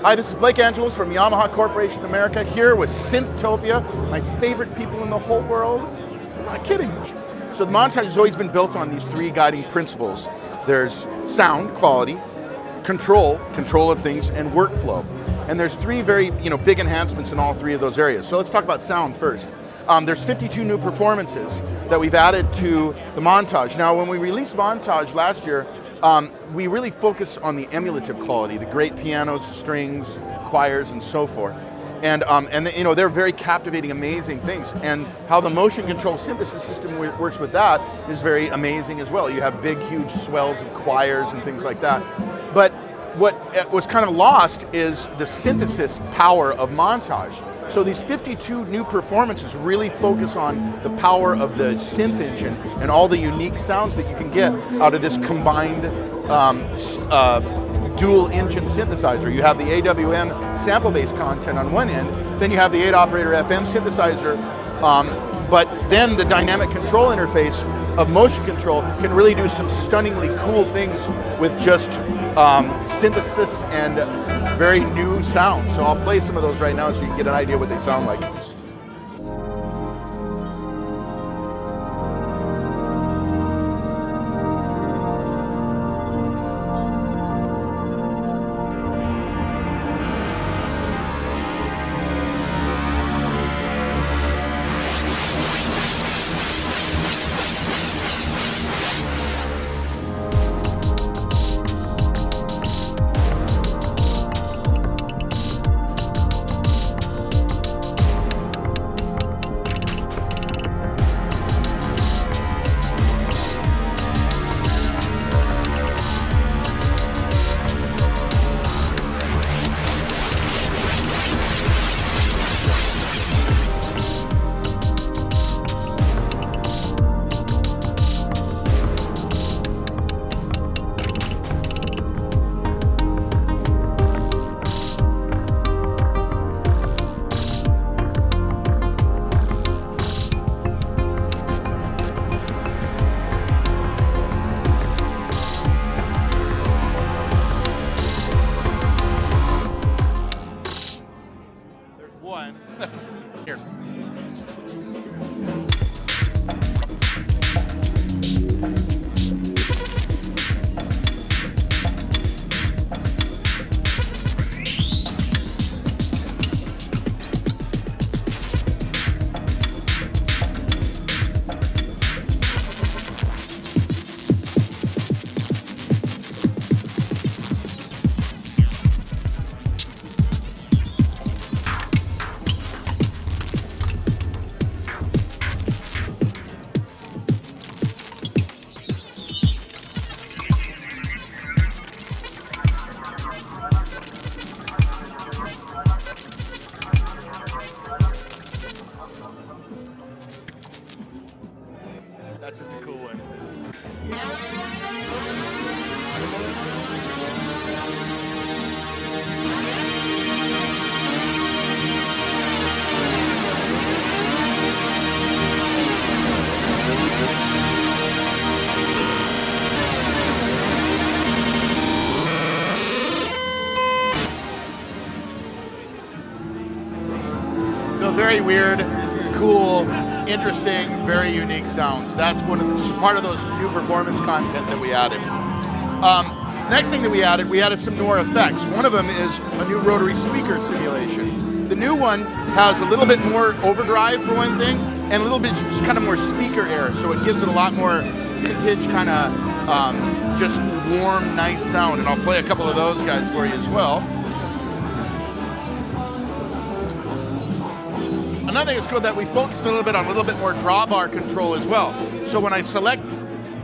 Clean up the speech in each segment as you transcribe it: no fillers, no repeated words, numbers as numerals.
Hi, this is Blake Angelos from Yamaha Corporation America, here with Synthtopia, my favorite people in the whole world. I'm not kidding. So the Montage has always been built on these three guiding principles. There's sound, quality, control of things, and workflow. And there's three very big enhancements in all three of those areas. So let's talk about sound first. There's 52 new performances that we've added to the Montage. Now, when we released Montage last year, we really focus on the emulative quality, the great pianos, strings, choirs, and so forth. And they're very captivating, amazing things. And how the motion control synthesis system works with that is very amazing as well. You have big, huge swells of choirs and things like that. But what was kind of lost is the synthesis power of Montage. So these 52 new performances really focus on the power of the synth engine and all the unique sounds that you can get out of this combined dual engine synthesizer. You have the AWM sample-based content on one end, then you have the 8-operator FM synthesizer, but then the dynamic control interface of motion control can really do some stunningly cool things with just synthesis and very new sound. So I'll play some of those right now so you can get an idea what they sound like. Here. That's just a cool one. So very weird, cool, interesting, very unique sounds. That's part of those new performance content that we added. Next thing that we added some more effects. One of them is a new rotary speaker simulation. The new one has a little bit more overdrive for one thing, and a little bit just kind of more speaker air, so it gives it a lot more vintage kind of just warm, nice sound. And I'll play a couple of those guys for you as well. Another thing that's cool that we focus a little bit more drawbar control as well. So when I select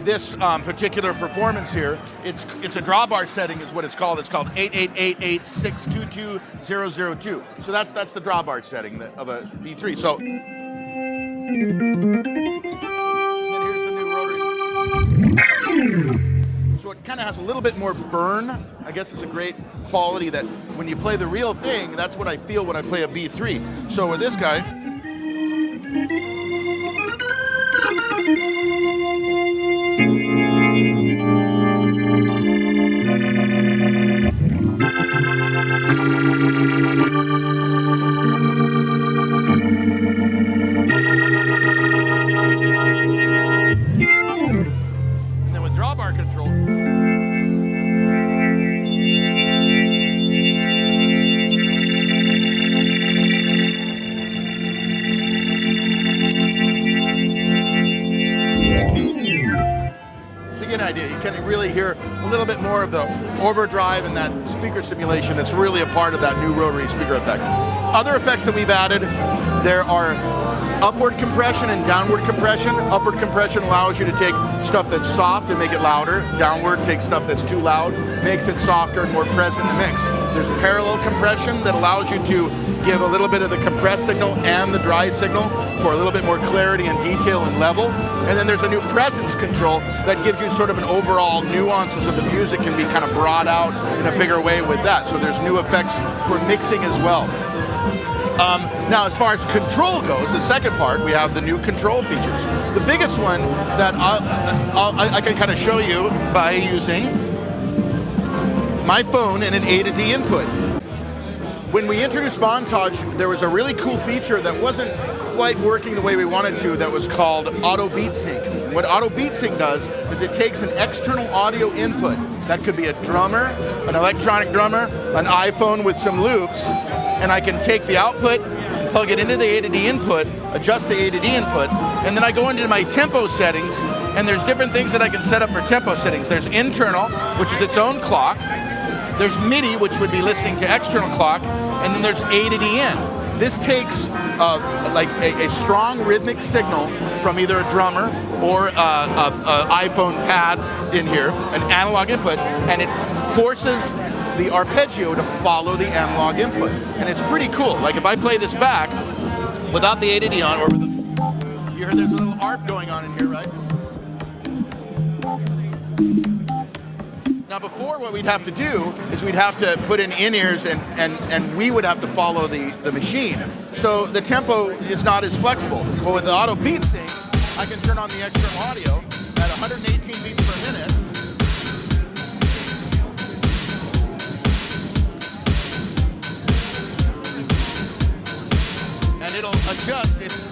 this particular performance here, it's a drawbar setting is what it's called. It's called 8888622002. So that's the drawbar setting of a V3. So then here's the new rotary. So it kind of has a little bit more burn. I guess it's a great quality that when you play the real thing, that's what I feel when I play a B3. So with this guy, actually hear a little bit more of the overdrive and that speaker simulation that's really a part of that new rotary speaker effect. Other effects that we've added, there are upward compression and downward compression. Upward compression allows you to take stuff that's soft and make it louder. Downward takes stuff that's too loud, makes it softer and more present in the mix. There's parallel compression that allows you to give a little bit of the compressed signal and the dry signal for a little bit more clarity and detail and level. And then there's a new presence control that gives you sort of an overall nuances of the music can be kind of brought out in a bigger way with that. So there's new effects for mixing as well. Now, as far as control goes, the second part, we have the new control features. The biggest one that I can kind of show you by using my phone and an A to D input. When we introduced Montage, there was a really cool feature that wasn't quite working the way we wanted to that was called Auto Beat Sync. What Auto Beat Sync does is it takes an external audio input. That could be a drummer, an electronic drummer, an iPhone with some loops, and I can take the output, plug it into the A to D input, adjust the A to D input, and then I go into my tempo settings, and there's different things that I can set up for tempo settings. There's internal, which is its own clock. There's MIDI, which would be listening to external clock, and then there's A to D in. This takes like a strong rhythmic signal from either a drummer or a iPhone pad in here, an analog input, and it forces the arpeggio to follow the analog input. And it's pretty cool. Like if I play this back without the A to D on, or with the, you hear there's a little arp going on in here, right? Now before, what we'd have to do is we'd have to put in in-ears and we would have to follow the machine. So the tempo is not as flexible. Well, with the Auto Beat Sync, I can turn on the external audio at 118 beats per minute. And it'll adjust if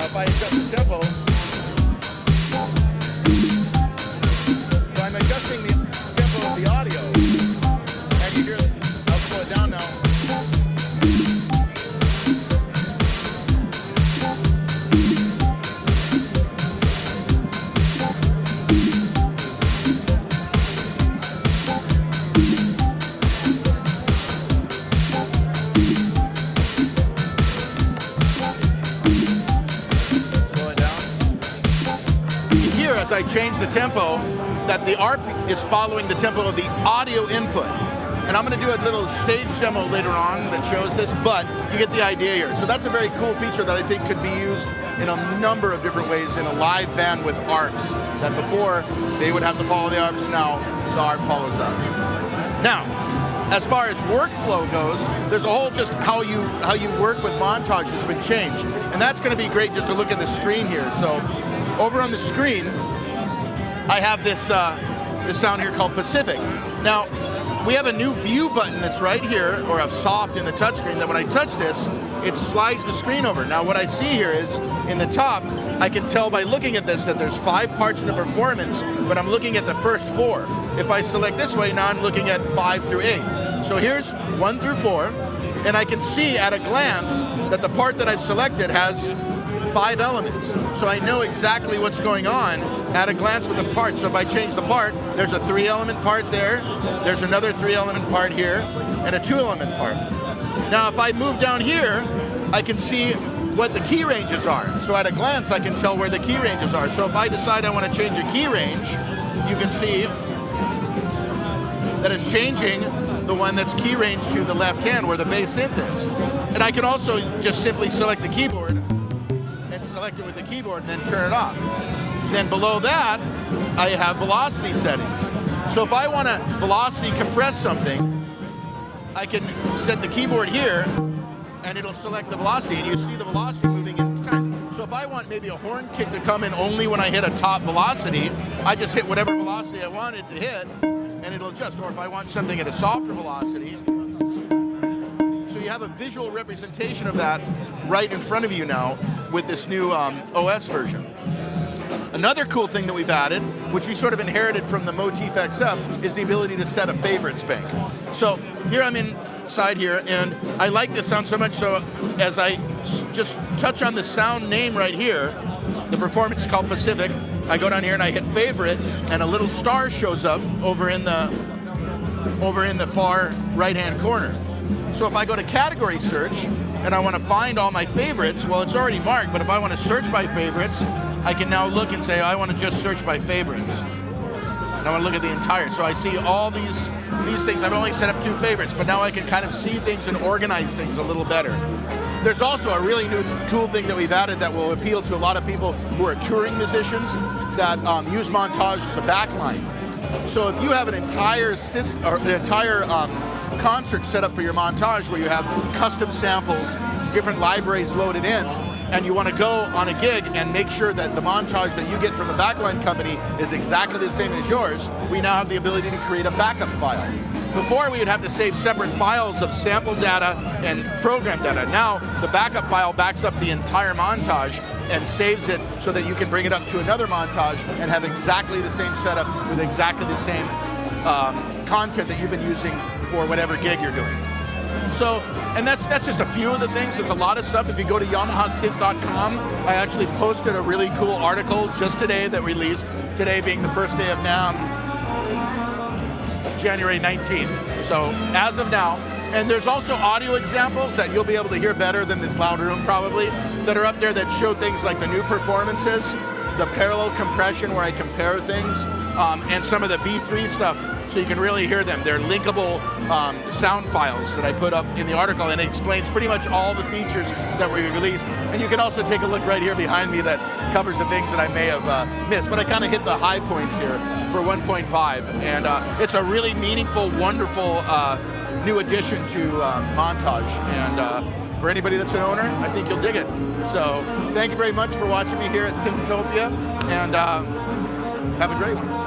if I adjust the tempo, so I'm adjusting the tempo of the audio, and you hear, I'll slow it down now. As I change the tempo, that the ARP is following the tempo of the audio input. And I'm going to do a little stage demo later on that shows this, but you get the idea here. So that's a very cool feature that I think could be used in a number of different ways in a live band with ARPs. That before, they would have to follow the ARPs, now the ARP follows us. Now, as far as workflow goes, there's a whole just how you work with Montage that's been changed. And that's going to be great just to look at the screen here. So over on the screen, I have this sound here called Pacific. Now, we have a new view button that's right here, or a soft in the touchscreen, that when I touch this, it slides the screen over. Now, what I see here is, in the top, I can tell by looking at this that there's 5 parts in the performance, but I'm looking at the first 4. If I select this way, now I'm looking at 5 through 8. So here's 1 through 4, and I can see at a glance that the part that I've selected has 5 elements. So I know exactly what's going on at a glance with the part. So if I change the part, there's a 3-element part there, there's another 3-element part here, and a 2-element part. Now if I move down here, I can see what the key ranges are. So at a glance, I can tell where the key ranges are. So if I decide I want to change a key range, you can see that it's changing the one that's key range to the left hand where the bass synth is. And I can also just simply select the keyboard and select it with the keyboard and then turn it off. Then below that, I have velocity settings. So if I want to velocity compress something, I can set the keyboard here and it'll select the velocity, and you see the velocity moving in time. So if I want maybe a horn kick to come in only when I hit a top velocity, I just hit whatever velocity I want it to hit and it'll adjust. Or if I want something at a softer velocity, so you have a visual representation of that right in front of you now with this new OS version. Another cool thing that we've added, which we sort of inherited from the Motif XF, is the ability to set a favorites bank. So here I'm inside here, and I like this sound so much, so as I just touch on the sound name right here. The performance is called Pacific. I go down here and I hit favorite, and a little star shows up over in the far right-hand corner. So if I go to category search and I want to find all my favorites, well, it's already marked, but if I want to search by favorites, I can now look and say, I want to just search by favorites. And I want to look at the entire. So I see all these things. I've only set up 2 favorites, but now I can kind of see things and organize things a little better. There's also a really new cool thing that we've added that will appeal to a lot of people who are touring musicians that use Montage as a backline. So if you have an entire concert set up for your Montage where you have custom samples, different libraries loaded in, and you want to go on a gig and make sure that the montage that you get from the backline company is exactly the same as yours, we now have the ability to create a backup file. Before, we would have to save separate files of sample data and program data. Now, the backup file backs up the entire montage and saves it so that you can bring it up to another montage and have exactly the same setup with exactly the same content that you've been using for whatever gig you're doing. So, and that's just a few of the things. There's a lot of stuff. If you go to YamahaSynth.com, I actually posted a really cool article just today that released, today being the first day of NAMM, January 19th. So, as of now, and there's also audio examples that you'll be able to hear better than this loud room probably, that are up there that show things like the new performances, the parallel compression where I compare things, and some of the B3 stuff, so you can really hear them. They're linkable sound files that I put up in the article, and it explains pretty much all the features that we released. And you can also take a look right here behind me that covers the things that I may have missed. But I kind of hit the high points here for 1.5, and it's a really meaningful, wonderful new addition to Montage. And for anybody that's an owner, I think you'll dig it. So thank you very much for watching me here at Synthtopia, and have a great one.